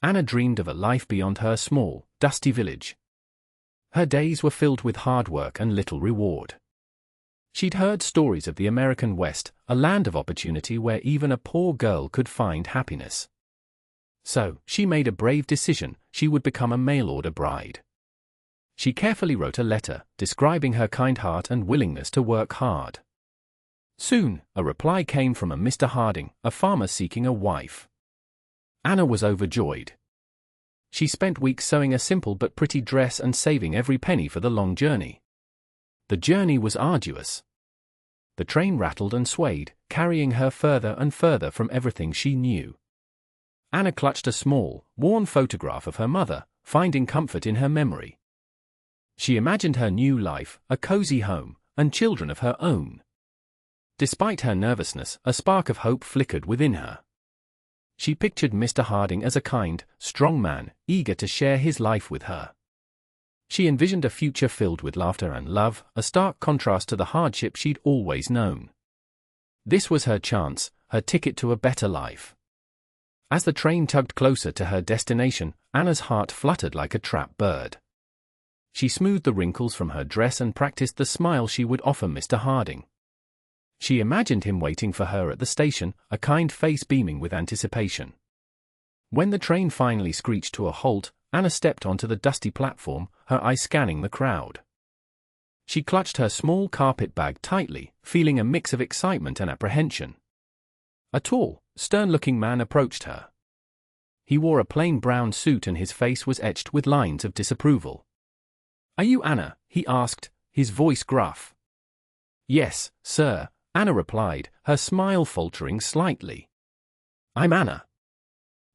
Anna dreamed of a life beyond her small, dusty village. Her days were filled with hard work and little reward. She'd heard stories of the American West, a land of opportunity where even a poor girl could find happiness. So, she made a brave decision: she would become a mail-order bride. She carefully wrote a letter, describing her kind heart and willingness to work hard. Soon, a reply came from a Mr. Harding, a farmer seeking a wife. Anna was overjoyed. She spent weeks sewing a simple but pretty dress and saving every penny for the long journey. The journey was arduous. The train rattled and swayed, carrying her further and further from everything she knew. Anna clutched a small, worn photograph of her mother, finding comfort in her memory. She imagined her new life, a cozy home, and children of her own. Despite her nervousness, a spark of hope flickered within her. She pictured Mr. Harding as a kind, strong man, eager to share his life with her. She envisioned a future filled with laughter and love, a stark contrast to the hardship she'd always known. This was her chance, her ticket to a better life. As the train tugged closer to her destination, Anna's heart fluttered like a trapped bird. She smoothed the wrinkles from her dress and practiced the smile she would offer Mr. Harding. She imagined him waiting for her at the station, a kind face beaming with anticipation. When the train finally screeched to a halt, Anna stepped onto the dusty platform, her eyes scanning the crowd. She clutched her small carpet bag tightly, feeling a mix of excitement and apprehension. A tall, stern-looking man approached her. He wore a plain brown suit and his face was etched with lines of disapproval. "Are you Anna?" he asked, his voice gruff. "Yes, sir," Anna replied, her smile faltering slightly. "I'm Anna."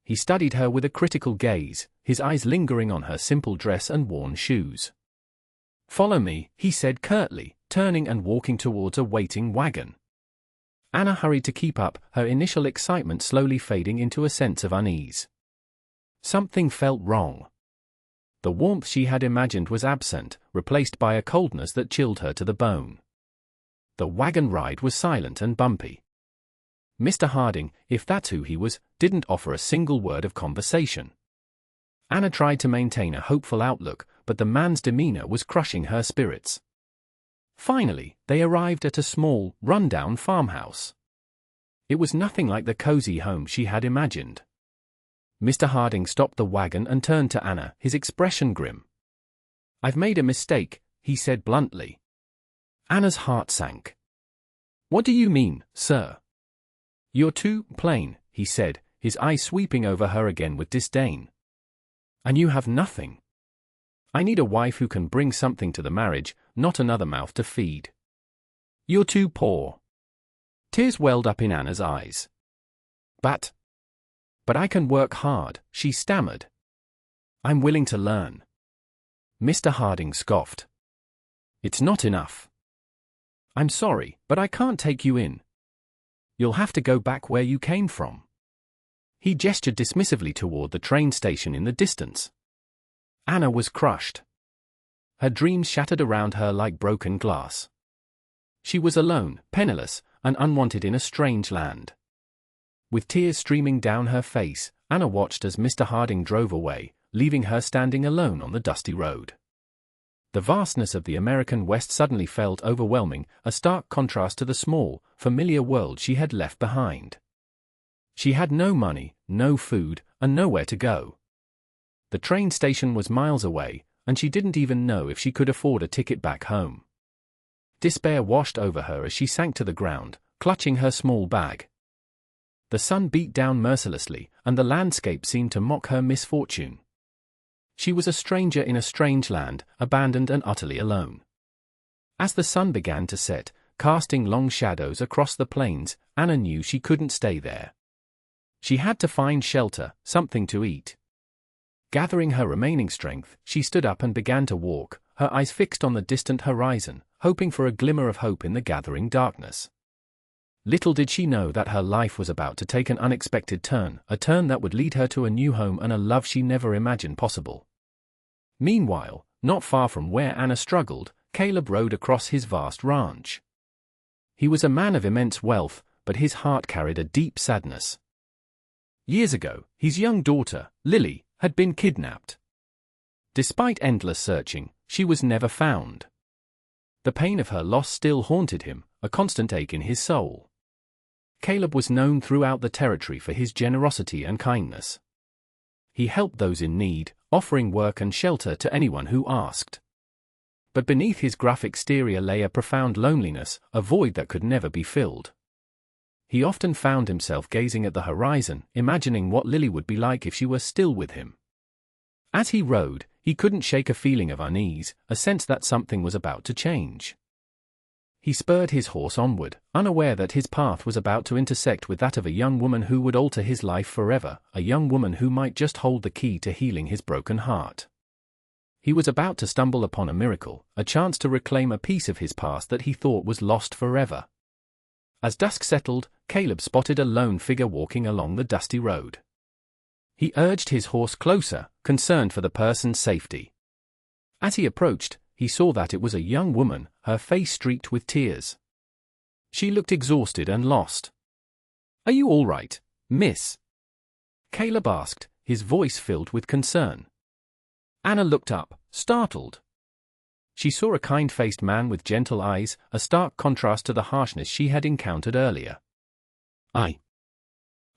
He studied her with a critical gaze, his eyes lingering on her simple dress and worn shoes. "Follow me," he said curtly, turning and walking towards a waiting wagon. Anna hurried to keep up, her initial excitement slowly fading into a sense of unease. Something felt wrong. The warmth she had imagined was absent, replaced by a coldness that chilled her to the bone. The wagon ride was silent and bumpy. Mr. Harding, if that's who he was, didn't offer a single word of conversation. Anna tried to maintain a hopeful outlook, but the man's demeanor was crushing her spirits. Finally, they arrived at a small, run-down farmhouse. It was nothing like the cozy home she had imagined. Mr. Harding stopped the wagon and turned to Anna, his expression grim. "I've made a mistake," he said bluntly. Anna's heart sank. "What do you mean, sir?" "You're too plain," he said, his eyes sweeping over her again with disdain. "And you have nothing. I need a wife who can bring something to the marriage, not another mouth to feed. You're too poor." Tears welled up in Anna's eyes. But I can work hard," she stammered. "I'm willing to learn." Mr. Harding scoffed. "It's not enough." "I'm sorry, but I can't take you in. You'll have to go back where you came from." He gestured dismissively toward the train station in the distance. Anna was crushed. Her dreams shattered around her like broken glass. She was alone, penniless, and unwanted in a strange land. With tears streaming down her face, Anna watched as Mr. Harding drove away, leaving her standing alone on the dusty road. The vastness of the American West suddenly felt overwhelming, a stark contrast to the small, familiar world she had left behind. She had no money, no food, and nowhere to go. The train station was miles away, and she didn't even know if she could afford a ticket back home. Despair washed over her as she sank to the ground, clutching her small bag. The sun beat down mercilessly, and the landscape seemed to mock her misfortune. She was a stranger in a strange land, abandoned and utterly alone. As the sun began to set, casting long shadows across the plains, Anna knew she couldn't stay there. She had to find shelter, something to eat. Gathering her remaining strength, she stood up and began to walk, her eyes fixed on the distant horizon, hoping for a glimmer of hope in the gathering darkness. Little did she know that her life was about to take an unexpected turn, a turn that would lead her to a new home and a love she never imagined possible. Meanwhile, not far from where Anna struggled, Caleb rode across his vast ranch. He was a man of immense wealth, but his heart carried a deep sadness. Years ago, his young daughter, Lily, had been kidnapped. Despite endless searching, she was never found. The pain of her loss still haunted him, a constant ache in his soul. Caleb was known throughout the territory for his generosity and kindness. He helped those in need, offering work and shelter to anyone who asked. But beneath his gruff exterior lay a profound loneliness, a void that could never be filled. He often found himself gazing at the horizon, imagining what Lily would be like if she were still with him. As he rode, he couldn't shake a feeling of unease, a sense that something was about to change. He spurred his horse onward, unaware that his path was about to intersect with that of a young woman who would alter his life forever, a young woman who might just hold the key to healing his broken heart. He was about to stumble upon a miracle, a chance to reclaim a piece of his past that he thought was lost forever. As dusk settled, Caleb spotted a lone figure walking along the dusty road. He urged his horse closer, concerned for the person's safety. As he approached, he saw that it was a young woman, her face streaked with tears. She looked exhausted and lost. "Are you all right, miss?" Caleb asked, his voice filled with concern. Anna looked up, startled. She saw a kind-faced man with gentle eyes, a stark contrast to the harshness she had encountered earlier.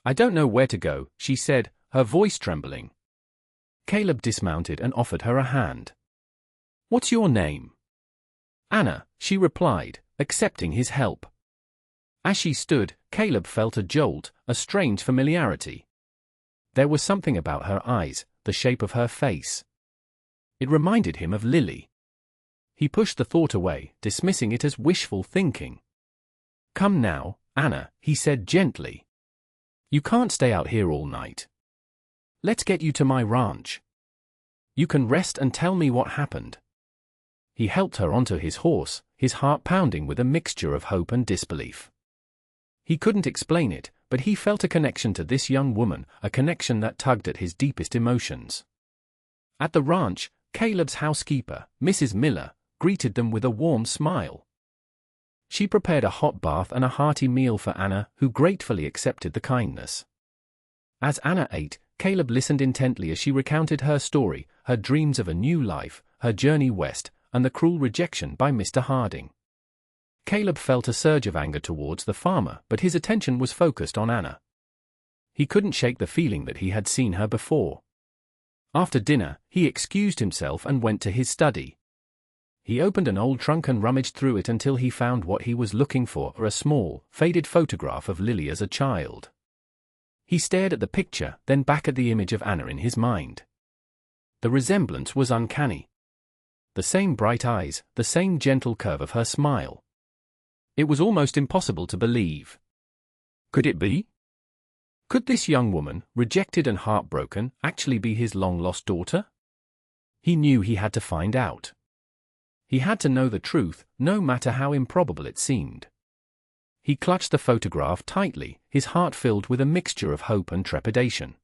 I don't know where to go," she said, her voice trembling. Caleb dismounted and offered her a hand. "What's your name?" "Anna," she replied, accepting his help. As she stood, Caleb felt a jolt, a strange familiarity. There was something about her eyes, the shape of her face. It reminded him of Lily. He pushed the thought away, dismissing it as wishful thinking. "Come now, Anna," he said gently. "You can't stay out here all night. Let's get you to my ranch. You can rest and tell me what happened." He helped her onto his horse, his heart pounding with a mixture of hope and disbelief. He couldn't explain it, but he felt a connection to this young woman, a connection that tugged at his deepest emotions. At the ranch, Caleb's housekeeper, Mrs. Miller, greeted them with a warm smile. She prepared a hot bath and a hearty meal for Anna, who gratefully accepted the kindness. As Anna ate, Caleb listened intently as she recounted her story, her dreams of a new life, her journey west, and the cruel rejection by Mr. Harding. Caleb felt a surge of anger towards the farmer, but his attention was focused on Anna. He couldn't shake the feeling that he had seen her before. After dinner, he excused himself and went to his study. He opened an old trunk and rummaged through it until he found what he was looking for, a small, faded photograph of Lily as a child. He stared at the picture, then back at the image of Anna in his mind. The resemblance was uncanny. The same bright eyes, the same gentle curve of her smile. It was almost impossible to believe. Could it be? Could this young woman, rejected and heartbroken, actually be his long-lost daughter? He knew he had to find out. He had to know the truth, no matter how improbable it seemed. He clutched the photograph tightly, his heart filled with a mixture of hope and trepidation.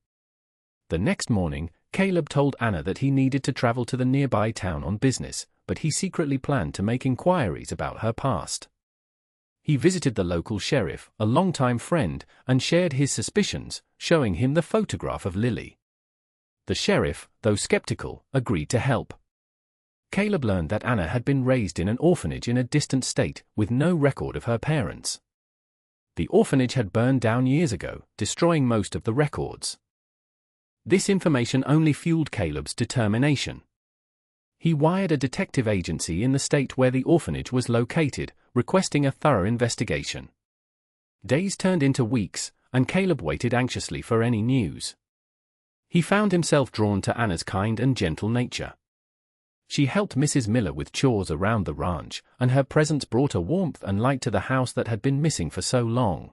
The next morning, Caleb told Anna that he needed to travel to the nearby town on business, but he secretly planned to make inquiries about her past. He visited the local sheriff, a longtime friend, and shared his suspicions, showing him the photograph of Lily. The sheriff, though skeptical, agreed to help. Caleb learned that Anna had been raised in an orphanage in a distant state, with no record of her parents. The orphanage had burned down years ago, destroying most of the records. This information only fueled Caleb's determination. He wired a detective agency in the state where the orphanage was located, requesting a thorough investigation. Days turned into weeks, and Caleb waited anxiously for any news. He found himself drawn to Anna's kind and gentle nature. She helped Mrs. Miller with chores around the ranch, and her presence brought a warmth and light to the house that had been missing for so long.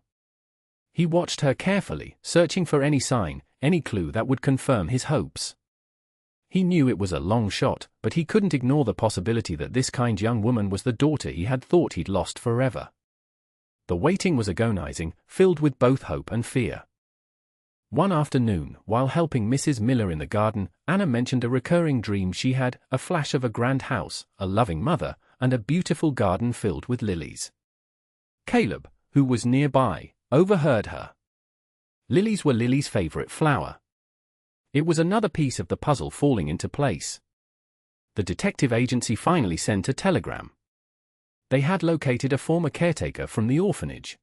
He watched her carefully, searching for any sign, any clue that would confirm his hopes. He knew it was a long shot, but he couldn't ignore the possibility that this kind young woman was the daughter he had thought he'd lost forever. The waiting was agonizing, filled with both hope and fear. One afternoon, while helping Mrs. Miller in the garden, Anna mentioned a recurring dream she had, a flash of a grand house, a loving mother, and a beautiful garden filled with lilies. Caleb, who was nearby, overheard her. Lilies were Lily's favorite flower. It was another piece of the puzzle falling into place. The detective agency finally sent a telegram. They had located a former caretaker from the orphanage.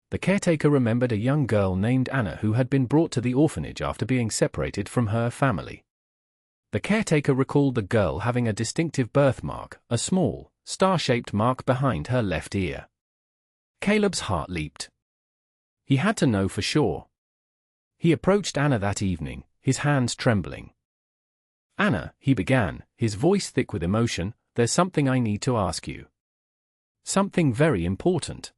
The caretaker remembered a young girl named Anna who had been brought to the orphanage after being separated from her family. The caretaker recalled the girl having a distinctive birthmark, a small, star-shaped mark behind her left ear. Caleb's heart leaped. He had to know for sure. He approached Anna that evening, his hands trembling. "Anna," he began, his voice thick with emotion, "there's something I need to ask you. Something very important."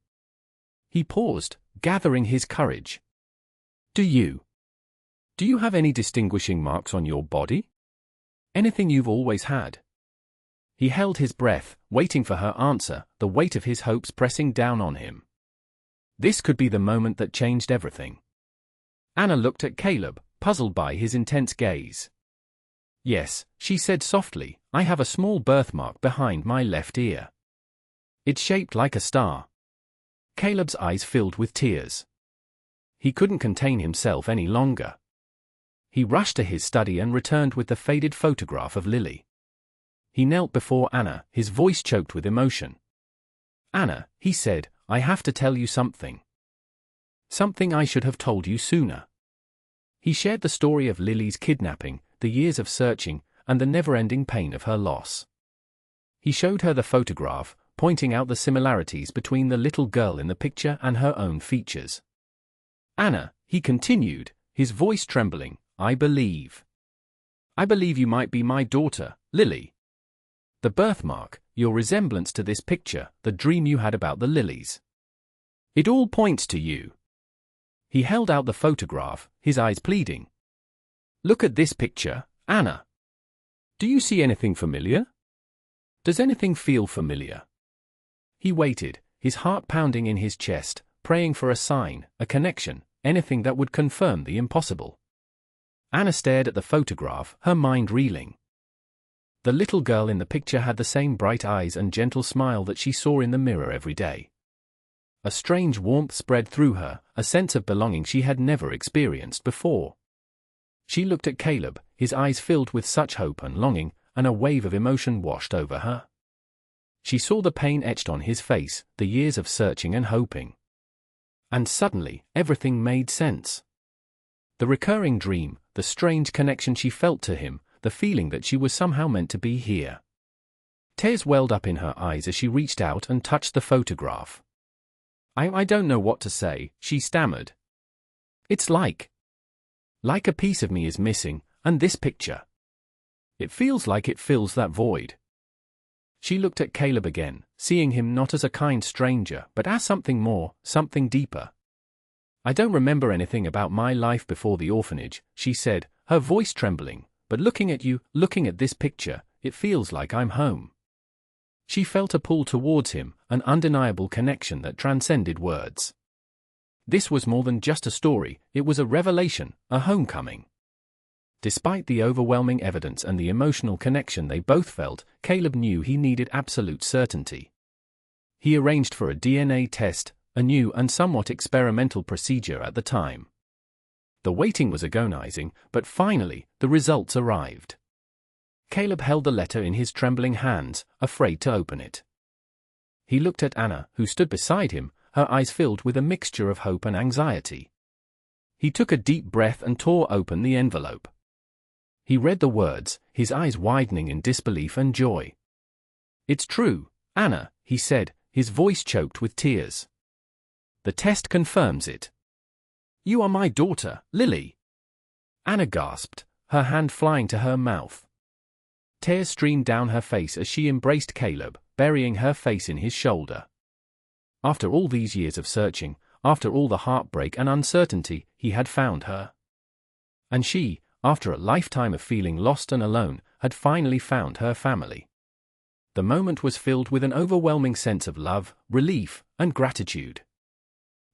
He paused, gathering his courage. Do you have any distinguishing marks on your body? Anything you've always had?" He held his breath, waiting for her answer, the weight of his hopes pressing down on him. This could be the moment that changed everything. Anna looked at Caleb, puzzled by his intense gaze. "Yes," she said softly, "I have a small birthmark behind my left ear. It's shaped like a star." Caleb's eyes filled with tears. He couldn't contain himself any longer. He rushed to his study and returned with the faded photograph of Lily. He knelt before Anna, his voice choked with emotion. "Anna," he said, "I have to tell you something. Something I should have told you sooner." He shared the story of Lily's kidnapping, the years of searching, and the never-ending pain of her loss. He showed her the photograph, pointing out the similarities between the little girl in the picture and her own features. "Anna," he continued, his voice trembling, I believe you might be my daughter, Lily. The birthmark, your resemblance to this picture, the dream you had about the lilies. It all points to you." He held out the photograph, his eyes pleading. "Look at this picture, Anna. Do you see anything familiar? Does anything feel familiar?" He waited, his heart pounding in his chest, praying for a sign, a connection, anything that would confirm the impossible. Anna stared at the photograph, her mind reeling. The little girl in the picture had the same bright eyes and gentle smile that she saw in the mirror every day. A strange warmth spread through her, a sense of belonging she had never experienced before. She looked at Caleb, his eyes filled with such hope and longing, and a wave of emotion washed over her. She saw the pain etched on his face, the years of searching and hoping. And suddenly, everything made sense. The recurring dream, the strange connection she felt to him, the feeling that she was somehow meant to be here. Tears welled up in her eyes as she reached out and touched the photograph. I don't know what to say," she stammered. It's like a piece of me is missing, and this picture. It feels like it fills that void." She looked at Caleb again, seeing him not as a kind stranger, but as something more, something deeper. "I don't remember anything about my life before the orphanage," she said, her voice trembling, "but looking at you, looking at this picture, it feels like I'm home." She felt a pull towards him, an undeniable connection that transcended words. This was more than just a story, it was a revelation, a homecoming. Despite the overwhelming evidence and the emotional connection they both felt, Caleb knew he needed absolute certainty. He arranged for a DNA test, a new and somewhat experimental procedure at the time. The waiting was agonizing, but finally, the results arrived. Caleb held the letter in his trembling hands, afraid to open it. He looked at Anna, who stood beside him, her eyes filled with a mixture of hope and anxiety. He took a deep breath and tore open the envelope. He read the words, his eyes widening in disbelief and joy. "It's true, Anna," he said, his voice choked with tears. "The test confirms it. You are my daughter, Lily." Anna gasped, her hand flying to her mouth. Tears streamed down her face as she embraced Caleb, burying her face in his shoulder. After all these years of searching, after all the heartbreak and uncertainty, he had found her. And she, after a lifetime of feeling lost and alone, had finally found her family. The moment was filled with an overwhelming sense of love, relief, and gratitude.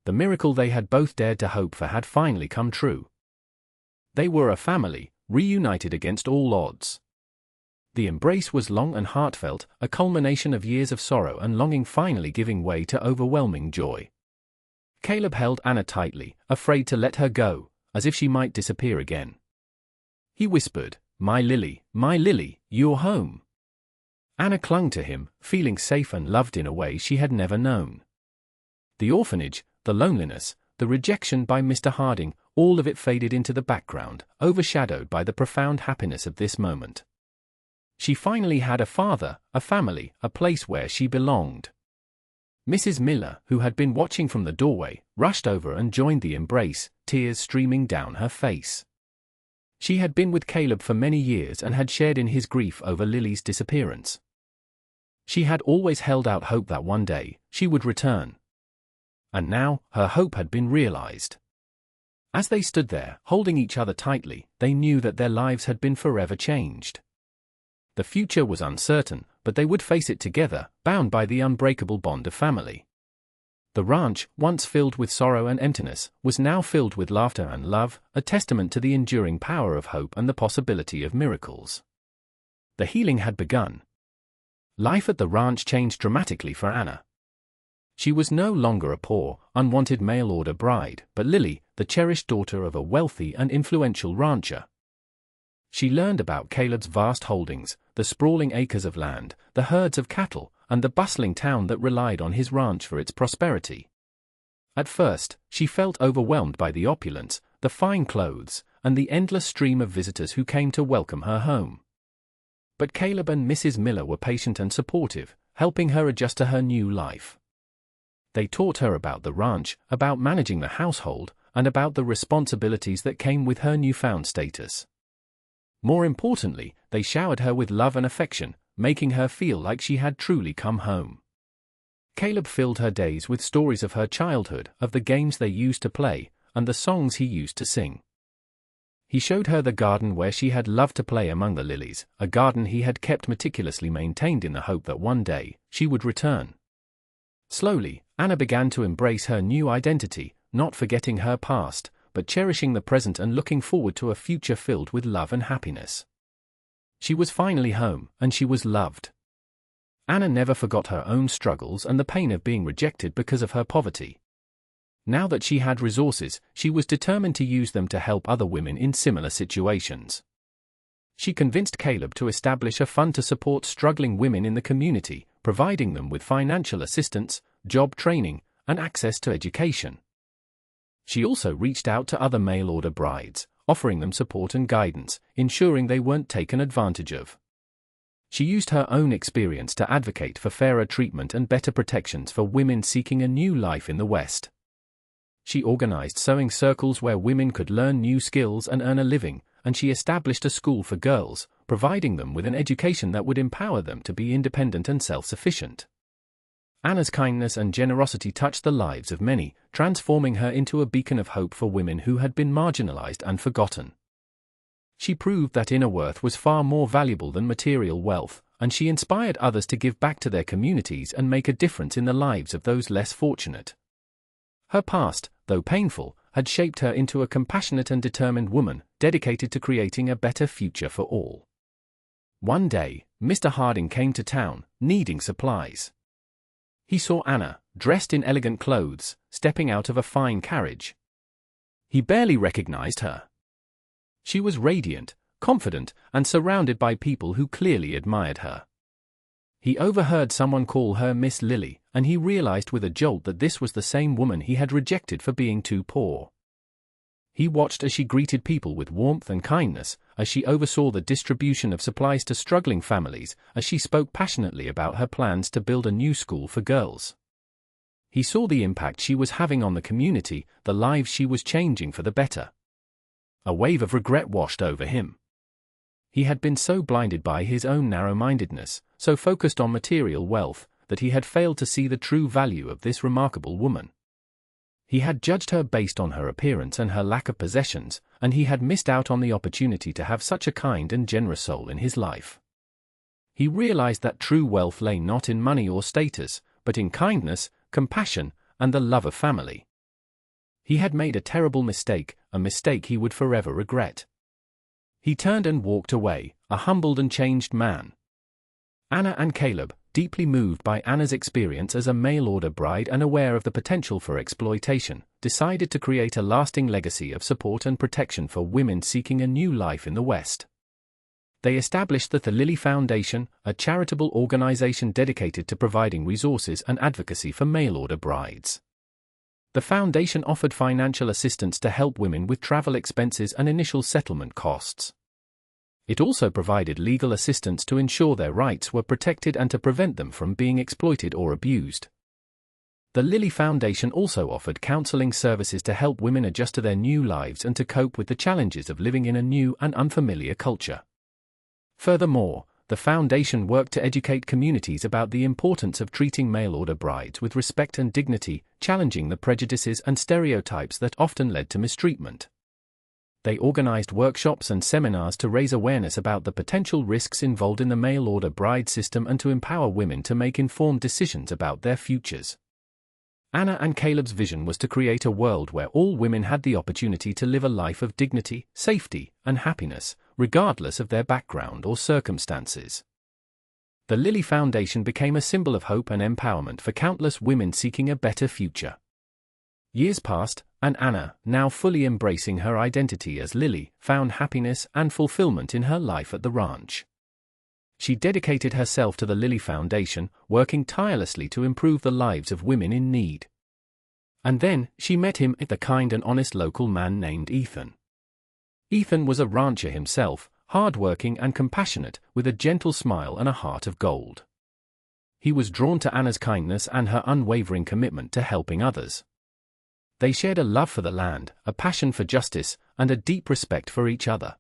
The miracle they had both dared to hope for had finally come true. They were a family, reunited against all odds. The embrace was long and heartfelt, a culmination of years of sorrow and longing finally giving way to overwhelming joy. Caleb held Anna tightly, afraid to let her go, as if she might disappear again. He whispered, my Lily, you're home." Anna clung to him, feeling safe and loved in a way she had never known. The orphanage, the loneliness, the rejection by Mr. Harding, all of it faded into the background, overshadowed by the profound happiness of this moment. She finally had a father, a family, a place where she belonged. Mrs. Miller, who had been watching from the doorway, rushed over and joined the embrace, tears streaming down her face. She had been with Caleb for many years and had shared in his grief over Lily's disappearance. She had always held out hope that one day, she would return. And now, her hope had been realized. As they stood there, holding each other tightly, they knew that their lives had been forever changed. The future was uncertain, but they would face it together, bound by the unbreakable bond of family. The ranch, once filled with sorrow and emptiness, was now filled with laughter and love, a testament to the enduring power of hope and the possibility of miracles. The healing had begun. Life at the ranch changed dramatically for Anna. She was no longer a poor, unwanted mail-order bride, but Lily, the cherished daughter of a wealthy and influential rancher. She learned about Caleb's vast holdings, the sprawling acres of land, the herds of cattle, and the bustling town that relied on his ranch for its prosperity. At first, she felt overwhelmed by the opulence, the fine clothes, and the endless stream of visitors who came to welcome her home. But Caleb and Mrs. Miller were patient and supportive, helping her adjust to her new life. They taught her about the ranch, about managing the household, and about the responsibilities that came with her newfound status. More importantly, they showered her with love and affection, making her feel like she had truly come home. Caleb filled her days with stories of her childhood, of the games they used to play, and the songs he used to sing. He showed her the garden where she had loved to play among the lilies, a garden he had kept meticulously maintained in the hope that one day, she would return. Slowly, Anna began to embrace her new identity, not forgetting her past, but cherishing the present and looking forward to a future filled with love and happiness. She was finally home, and she was loved. Anna never forgot her own struggles and the pain of being rejected because of her poverty. Now that she had resources, she was determined to use them to help other women in similar situations. She convinced Caleb to establish a fund to support struggling women in the community, providing them with financial assistance, job training, and access to education. She also reached out to other mail-order brides, offering them support and guidance, ensuring they weren't taken advantage of. She used her own experience to advocate for fairer treatment and better protections for women seeking a new life in the West. She organized sewing circles where women could learn new skills and earn a living, and she established a school for girls, providing them with an education that would empower them to be independent and self-sufficient. Anna's kindness and generosity touched the lives of many, transforming her into a beacon of hope for women who had been marginalized and forgotten. She proved that inner worth was far more valuable than material wealth, and she inspired others to give back to their communities and make a difference in the lives of those less fortunate. Her past, though painful, had shaped her into a compassionate and determined woman, dedicated to creating a better future for all. One day, Mr. Harding came to town, needing supplies. He saw Anna, dressed in elegant clothes, stepping out of a fine carriage. He barely recognized her. She was radiant, confident, and surrounded by people who clearly admired her. He overheard someone call her Miss Lily, and he realized with a jolt that this was the same woman he had rejected for being too poor. He watched as she greeted people with warmth and kindness, as she oversaw the distribution of supplies to struggling families, as she spoke passionately about her plans to build a new school for girls. He saw the impact she was having on the community, the lives she was changing for the better. A wave of regret washed over him. He had been so blinded by his own narrow-mindedness, so focused on material wealth, that he had failed to see the true value of this remarkable woman. He had judged her based on her appearance and her lack of possessions, and he had missed out on the opportunity to have such a kind and generous soul in his life. He realized that true wealth lay not in money or status, but in kindness, compassion, and the love of family. He had made a terrible mistake, a mistake he would forever regret. He turned and walked away, a humbled and changed man. Anna and Caleb, deeply moved by Anna's experience as a mail-order bride and aware of the potential for exploitation, decided to create a lasting legacy of support and protection for women seeking a new life in the West. They established the Lilly Foundation, a charitable organization dedicated to providing resources and advocacy for mail-order brides. The foundation offered financial assistance to help women with travel expenses and initial settlement costs. It also provided legal assistance to ensure their rights were protected and to prevent them from being exploited or abused. The Lilly Foundation also offered counseling services to help women adjust to their new lives and to cope with the challenges of living in a new and unfamiliar culture. Furthermore, the foundation worked to educate communities about the importance of treating mail-order brides with respect and dignity, challenging the prejudices and stereotypes that often led to mistreatment. They organized workshops and seminars to raise awareness about the potential risks involved in the mail-order bride system and to empower women to make informed decisions about their futures. Anna and Caleb's vision was to create a world where all women had the opportunity to live a life of dignity, safety, and happiness, regardless of their background or circumstances. The Lilly Foundation became a symbol of hope and empowerment for countless women seeking a better future. Years passed, and Anna, now fully embracing her identity as Lilly, found happiness and fulfillment in her life at the ranch. She dedicated herself to the Lilly Foundation, working tirelessly to improve the lives of women in need. And then, she met him, the kind and honest local man named Ethan. Ethan was a rancher himself, hard-working and compassionate, with a gentle smile and a heart of gold. He was drawn to Anna's kindness and her unwavering commitment to helping others. They shared a love for the land, a passion for justice, and a deep respect for each other.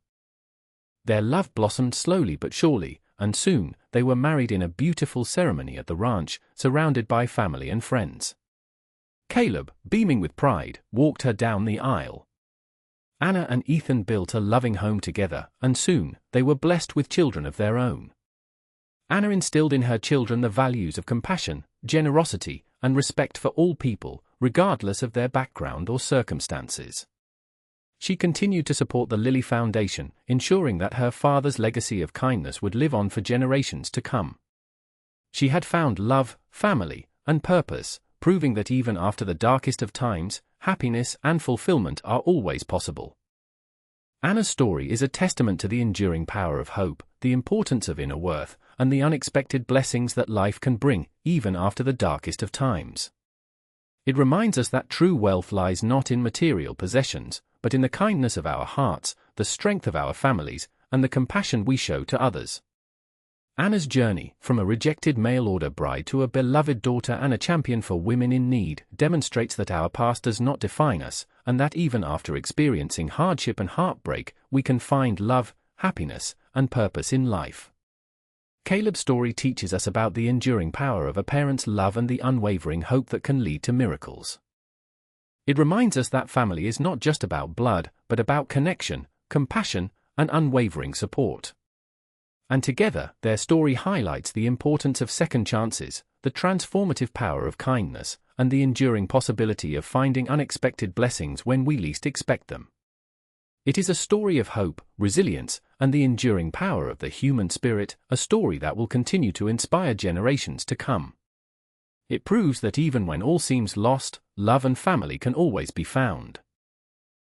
Their love blossomed slowly but surely, and soon, they were married in a beautiful ceremony at the ranch, surrounded by family and friends. Caleb, beaming with pride, walked her down the aisle. Anna and Ethan built a loving home together, and soon, they were blessed with children of their own. Anna instilled in her children the values of compassion, generosity, and respect for all people, regardless of their background or circumstances. She continued to support the Lilly Foundation, ensuring that her father's legacy of kindness would live on for generations to come. She had found love, family, and purpose, proving that even after the darkest of times, happiness and fulfillment are always possible. Anna's story is a testament to the enduring power of hope, the importance of inner worth, and the unexpected blessings that life can bring, even after the darkest of times. It reminds us that true wealth lies not in material possessions, but in the kindness of our hearts, the strength of our families, and the compassion we show to others. Anna's journey, from a rejected mail-order bride to a beloved daughter and a champion for women in need, demonstrates that our past does not define us, and that even after experiencing hardship and heartbreak, we can find love, happiness, and purpose in life. Caleb's story teaches us about the enduring power of a parent's love and the unwavering hope that can lead to miracles. It reminds us that family is not just about blood, but about connection, compassion, and unwavering support. And together, their story highlights the importance of second chances, the transformative power of kindness, and the enduring possibility of finding unexpected blessings when we least expect them. It is a story of hope, resilience, and the enduring power of the human spirit, a story that will continue to inspire generations to come. It proves that even when all seems lost, love and family can always be found.